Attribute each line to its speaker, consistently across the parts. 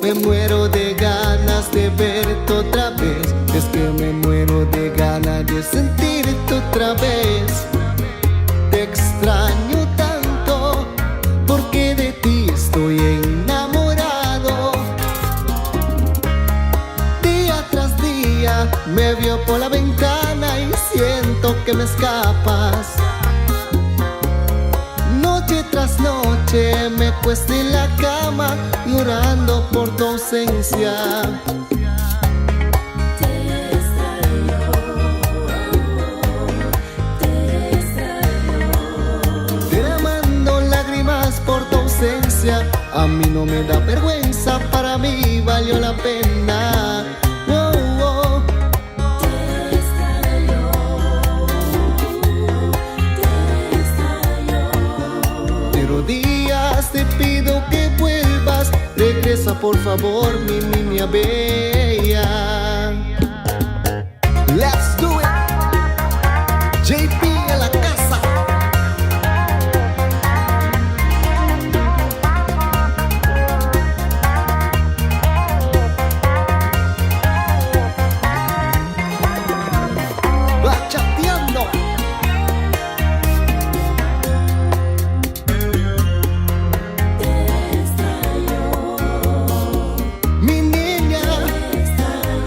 Speaker 1: Me muero de ganas de verte otra vez. Es que me muero de ganas de sentirte otra vez. Te extraño tanto porque de ti estoy enamorado. Día tras día me veo por la ventana y siento que me escapas. Noche tras noche me acuesto en la cama llorando por tu ausencia. Derramando lágrimas por tu ausencia. A mí no me da vergüenza, para mí valió la pena. Oh, oh. Pero días te pido que vuelvas. Regresa por favor, mi niña bella. Let's do it. JP en la casa. Bachateando. Mi niña,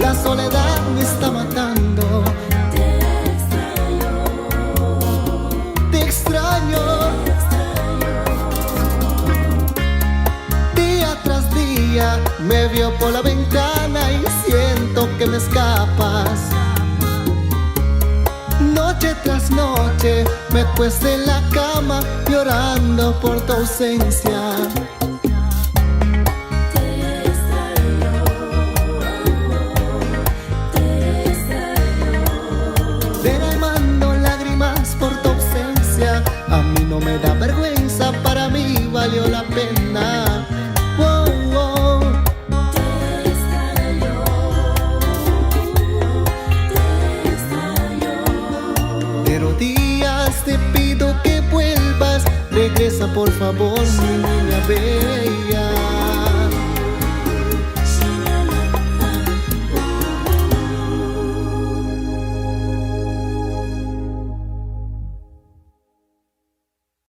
Speaker 1: la soledad me está matando. Te extraño. Día tras día me veo por la ventana y siento que me escapas. Noche tras noche me acuesto en la cama llorando por tu ausencia. Derramando lágrimas por tu ausencia. A mí no me da vergüenza, para mí valió la pena. Oh, oh. Pero días te pido que vuelvas. Regresa por favor, mi niña bella.